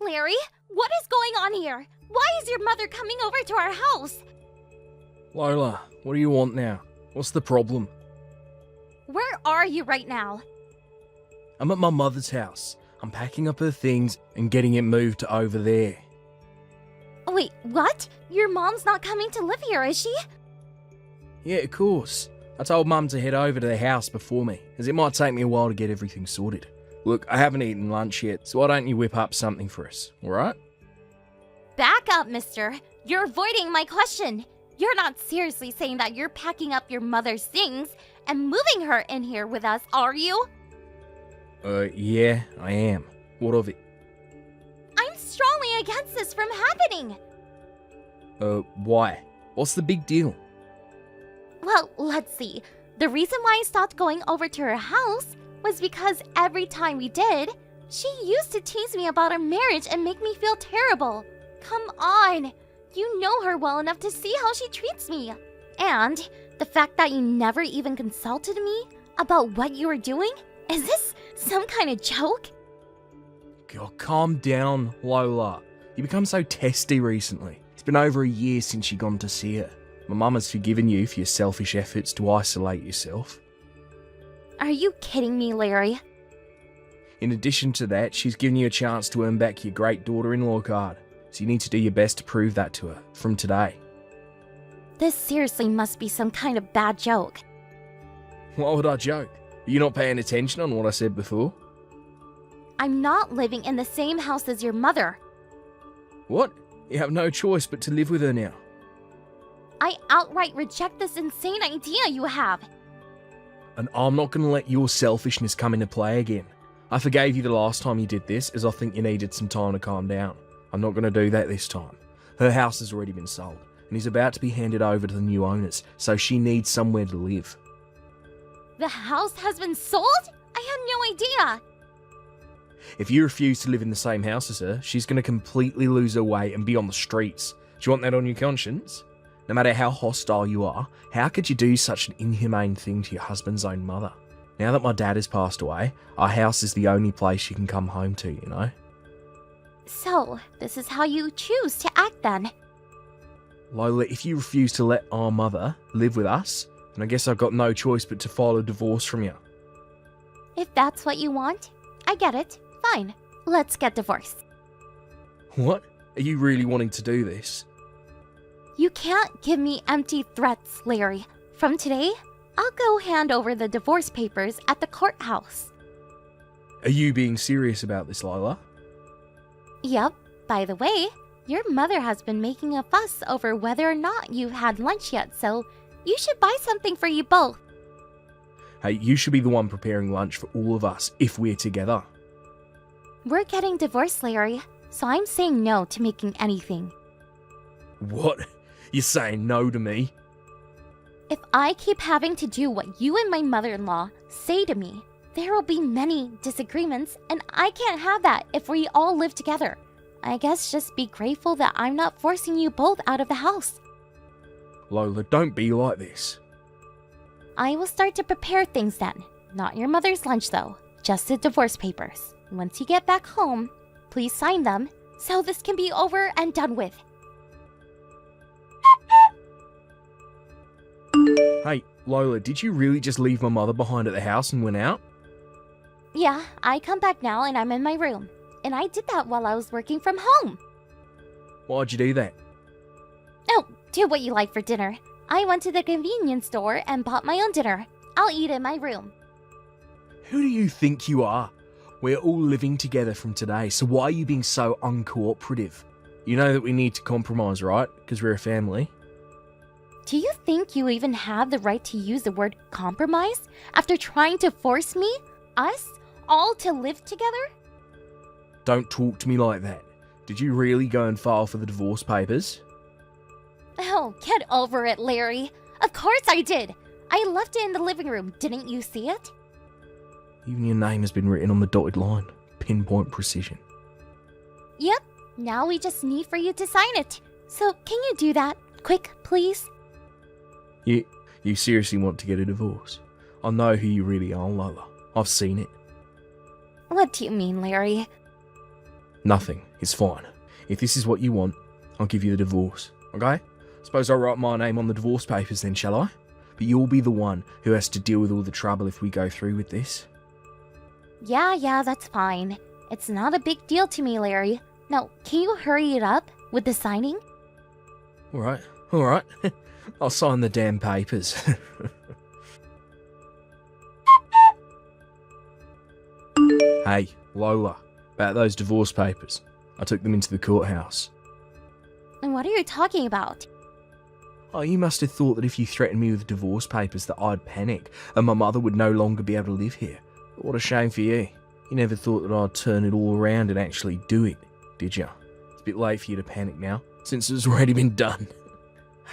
Larry, what is going on here? Why is your mother coming over to our house? Lola, what do you want now? What's the problem? Where are you right now? I'm at my mother's house. I'm packing up her things and getting it moved to over there. Wait, what? Your mom's not coming to live here, is she? Yeah, of course. I told Mum to head over to the house before me, as it might take me a while to get everything sorted. Look, I haven't eaten lunch yet, so why don't you whip up something for us, alright? Back up, mister. You're avoiding my question. You're not seriously saying that you're packing up your mother's things and moving her in here with us, are you? Yeah, I am. What of it? I'm strongly against this from happening. Why? What's the big deal? Well, let's see. The reason why I stopped going over to her house was because every time we did, she used to tease me about our marriage and make me feel terrible. Come on. You know her well enough to see how she treats me. And the fact that you never even consulted me about what you were doing? Is this some kind of joke? God, calm down, Lola. You become so testy recently. It's been over a year since you gone to see her. My mum has forgiven you for your selfish efforts to isolate yourself. Are you kidding me, Larry? In addition to that, she's given you a chance to earn back your great daughter-in-law card. So you need to do your best to prove that to her, from today. This seriously must be some kind of bad joke. Why would I joke? Are you not paying attention on what I said before? I'm not living in the same house as your mother. What? You have no choice but to live with her now. I outright reject this insane idea you have. And I'm not going to let your selfishness come into play again. I forgave you the last time you did this, as I think you needed some time to calm down. I'm not going to do that this time. Her house has already been sold, and is about to be handed over to the new owners, so she needs somewhere to live. The house has been sold? I had no idea. If you refuse to live in the same house as her, she's going to completely lose her way and be on the streets. Do you want that on your conscience? No matter how hostile you are, how could you do such an inhumane thing to your husband's own mother? Now that my dad has passed away, our house is the only place you can come home to, you know? So, this is how you choose to act then? Lola, if you refuse to let our mother live with us, then I guess I've got no choice but to file a divorce from you. If that's what you want, I get it. Fine. Let's get divorced. What? Are you really wanting to do this? You can't give me empty threats, Larry. From today, I'll go hand over the divorce papers at the courthouse. Are you being serious about this, Lola? Yep. By the way, your mother has been making a fuss over whether or not you've had lunch yet, so you should buy something for you both. Hey, you should be the one preparing lunch for all of us if we're together. We're getting divorced, Larry, so I'm saying no to making anything. What? You're saying no to me? If I keep having to do what you and my mother-in-law say to me, there will be many disagreements, and I can't have that if we all live together. I guess just be grateful that I'm not forcing you both out of the house. Lola, don't be like this. I will start to prepare things then. Not your mother's lunch though, just the divorce papers. Once you get back home, please sign them so this can be over and done with. Hey, Lola, did you really just leave my mother behind at the house and went out? Yeah, I come back now and I'm in my room. And I did that while I was working from home. Why'd you do that? Oh, do what you like for dinner. I went to the convenience store and bought my own dinner. I'll eat in my room. Who do you think you are? We're all living together from today, so why are you being so uncooperative? You know that we need to compromise, right? Because we're a family. Do you think you even have the right to use the word compromise after trying to force me, us, all to live together? Don't talk to me like that. Did you really go and file for the divorce papers? Oh, get over it, Larry. Of course I did. I left it in the living room. Didn't you see it? Even your name has been written on the dotted line. Pinpoint precision. Yep. Now we just need for you to sign it. So can you do that? Quick, please? You seriously want to get a divorce? I know who you really are, Lola. I've seen it. What do you mean, Larry? Nothing. It's fine. If this is what you want, I'll give you the divorce, okay? Suppose I'll write my name on the divorce papers then, shall I? But you'll be the one who has to deal with all the trouble if we go through with this. Yeah, that's fine. It's not a big deal to me, Larry. Now, can you hurry it up with the signing? Alright. I'll sign the damn papers. Hey, Lola, about those divorce papers. I took them into the courthouse. And what are you talking about? Oh, you must have thought that if you threatened me with divorce papers that I'd panic and my mother would no longer be able to live here. But what a shame for you. You never thought that I'd turn it all around and actually do it, did you? It's a bit late for you to panic now, since it's already been done.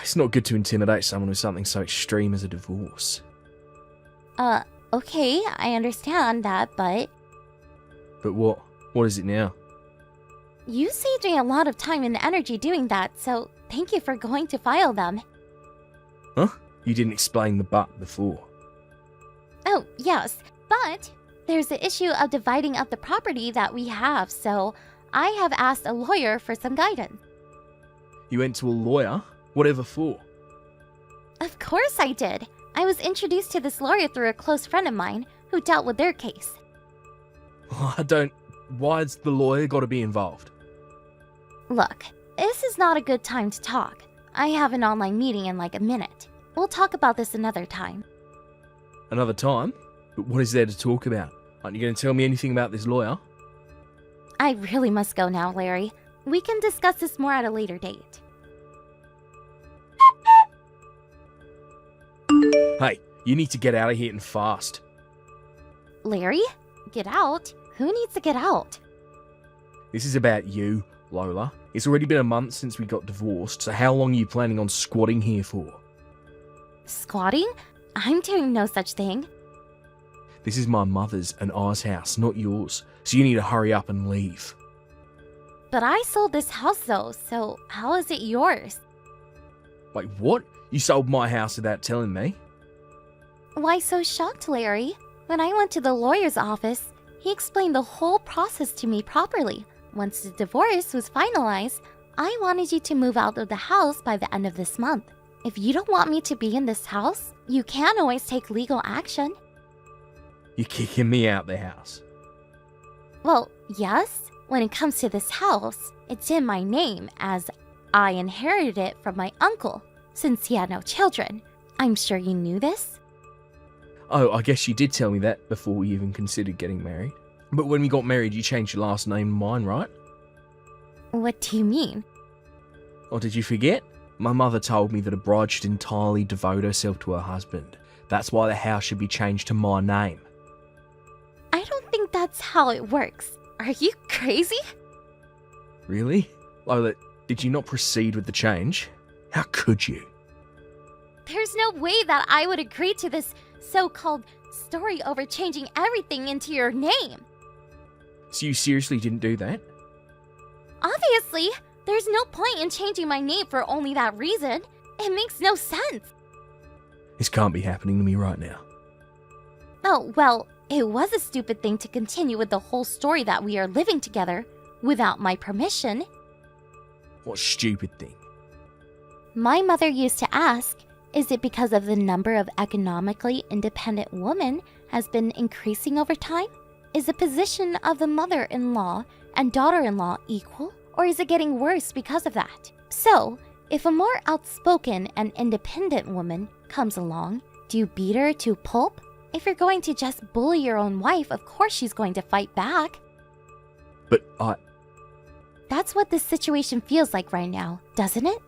It's not good to intimidate someone with something so extreme as a divorce. Okay, I understand that, but... But what? What is it now? You saved me a lot of time and energy doing that, so thank you for going to file them. Huh? You didn't explain the but before. Oh, yes, but there's the issue of dividing up the property that we have, so I have asked a lawyer for some guidance. You went to a lawyer? Whatever for? Of course I did. I was introduced to this lawyer through a close friend of mine who dealt with their case. Why's the lawyer got to be involved? Look, this is not a good time to talk. I have an online meeting in like a minute. We'll talk about this another time. Another time? But what is there to talk about? Aren't you going to tell me anything about this lawyer? I really must go now, Larry. We can discuss this more at a later date. Hey, you need to get out of here and fast. Larry? Get out? Who needs to get out? This is about you, Lola. It's already been a month since we got divorced, so how long are you planning on squatting here for? Squatting? I'm doing no such thing. This is my mother's and I's house, not yours, so you need to hurry up and leave. But I sold this house though, so how is it yours? Wait, what? You sold my house without telling me? Why so shocked, Larry? When I went to the lawyer's office, he explained the whole process to me properly. Once the divorce was finalized, I wanted you to move out of the house by the end of this month. If you don't want me to be in this house, you can always take legal action. You're kicking me out the house. Well, yes. When it comes to this house, it's in my name as I inherited it from my uncle, since he had no children. I'm sure you knew this. Oh, I guess you did tell me that before we even considered getting married. But when we got married, you changed your last name to mine, right? What do you mean? Or did you forget? My mother told me that a bride should entirely devote herself to her husband. That's why the house should be changed to my name. I don't think that's how it works. Are you crazy? Really? Lola, did you not proceed with the change? How could you? There's no way that I would agree to this so-called story over changing everything into your name. So you seriously didn't do that? Obviously, there's no point in changing my name for only that reason. It makes no sense. This can't be happening to me right now. Oh, well, it was a stupid thing to continue with the whole story that we are living together without my permission. What stupid thing? My mother used to ask, is it because of the number of economically independent women has been increasing over time? Is the position of the mother-in-law and daughter-in-law equal? Or is it getting worse because of that? So, if a more outspoken and independent woman comes along, do you beat her to pulp? If you're going to just bully your own wife, of course she's going to fight back. But That's what this situation feels like right now, doesn't it?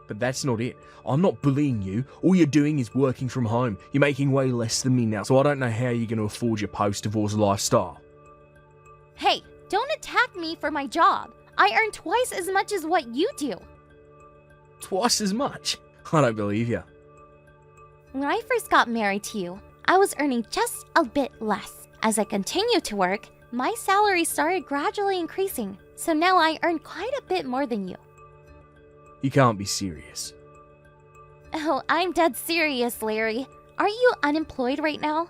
But that's not it. I'm not bullying you. All you're doing is working from home. You're making way less than me now, so I don't know how you're going to afford your post-divorce lifestyle. Hey, don't attack me for my job. I earn twice as much as what you do. Twice as much? I don't believe you. When I first got married to you, I was earning just a bit less. As I continued to work, my salary started gradually increasing, so now I earn quite a bit more than you. You can't be serious. Oh, I'm dead serious, Larry. Are you unemployed right now?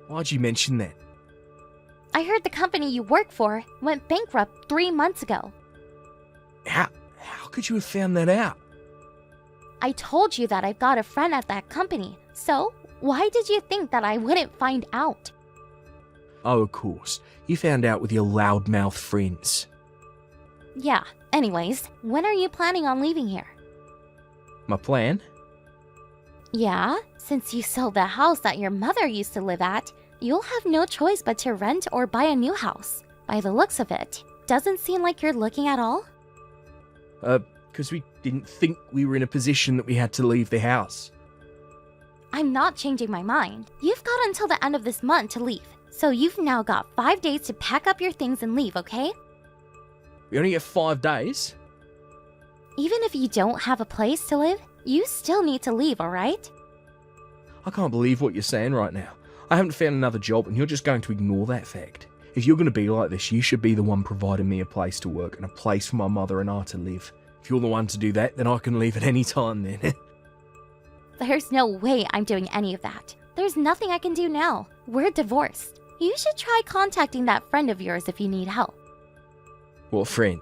Why'd you mention that? I heard the company you work for went bankrupt 3 months ago. How could you have found that out? I told you that I've got a friend at that company, so why did you think that I wouldn't find out? Oh, of course. You found out with your loudmouth friends. Yeah, anyways, when are you planning on leaving here? My plan? Yeah, since you sold the house that your mother used to live at, you'll have no choice but to rent or buy a new house. By the looks of it, doesn't seem like you're looking at all. Because we didn't think we were in a position that we had to leave the house. I'm not changing my mind. You've got until the end of this month to leave, so you've now got 5 days to pack up your things and leave, okay? We only get 5 days? Even if you don't have a place to live, you still need to leave, alright? I can't believe what you're saying right now. I haven't found another job and you're just going to ignore that fact. If you're going to be like this, you should be the one providing me a place to work and a place for my mother and I to live. If you're the one to do that, then I can leave at any time then. There's no way I'm doing any of that. There's nothing I can do now. We're divorced. You should try contacting that friend of yours if you need help. What friend?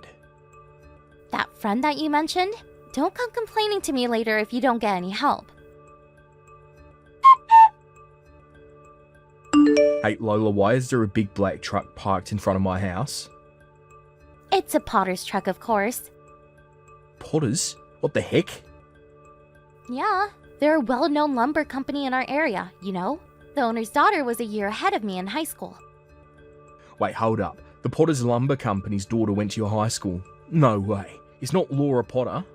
That friend that you mentioned? Don't come complaining to me later if you don't get any help. Hey Lola, why is there a big black truck parked in front of my house? It's a potter's truck, of course. Potters? What the heck? Yeah, they're a well-known lumber company in our area, you know? The owner's daughter was a year ahead of me in high school. Wait, hold up. The Potters Lumber Company's daughter went to your high school? No way. It's not Laura Potter.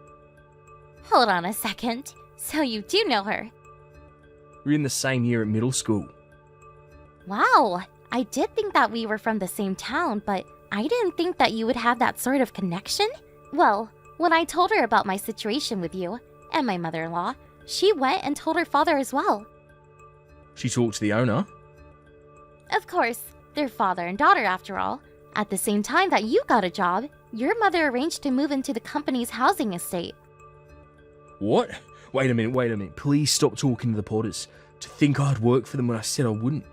Hold on a second. So you do know her? We're in the same year at middle school. Wow, I did think that we were from the same town, but I didn't think that you would have that sort of connection. Well, when I told her about my situation with you and my mother-in-law, she went and told her father as well. She talked to the owner? Of course, they're father and daughter after all. At the same time that you got a job, your mother arranged to move into the company's housing estate. What? Wait a minute. Please stop talking to the Potters. To think I'd work for them when I said I wouldn't.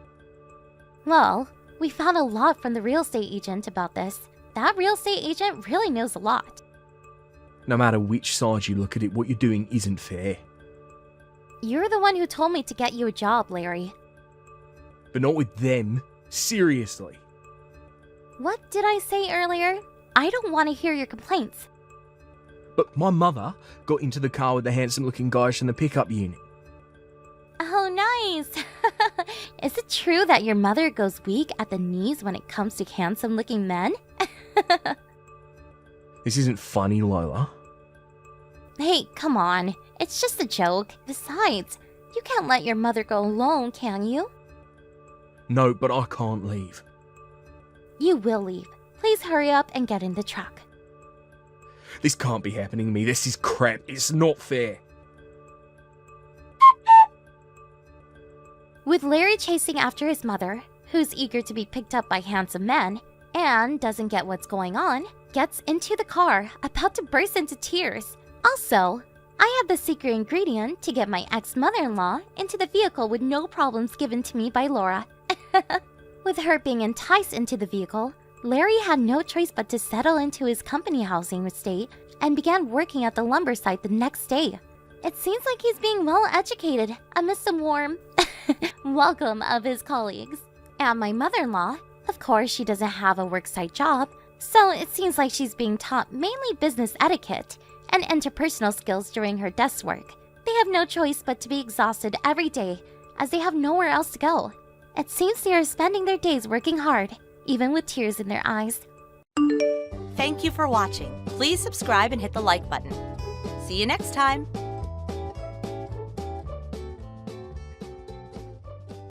Well, we found a lot from the real estate agent about this. That real estate agent really knows a lot. No matter which side you look at it, what you're doing isn't fair. You're the one who told me to get you a job, Larry. But not with them. Seriously. What did I say earlier? I don't want to hear your complaints. But my mother got into the car with the handsome-looking guys from the pickup unit. Oh, nice! Is it true that your mother goes weak at the knees when it comes to handsome-looking men? This isn't funny, Lola. Hey, come on. It's just a joke. Besides, you can't let your mother go alone, can you? No, but I can't leave. You will leave. Please hurry up and get in the truck. This can't be happening to me. This is crap. It's not fair. With Larry chasing after his mother, who's eager to be picked up by handsome men, and doesn't get what's going on, gets into the car, about to burst into tears. Also, I have the secret ingredient to get my ex-mother-in-law into the vehicle with no problems given to me by Laura. With her being enticed into the vehicle, Larry had no choice but to settle into his company housing estate and began working at the lumber site the next day. It seems like he's being well educated amidst the warm welcome of his colleagues. And my mother-in-law, of course, she doesn't have a worksite job, so it seems like she's being taught mainly business etiquette and interpersonal skills during her desk work. They have no choice but to be exhausted every day, as they have nowhere else to go. It seems they are spending their days working hard, even with tears in their eyes. Thank you for watching. Please subscribe and hit the like button. See you next time.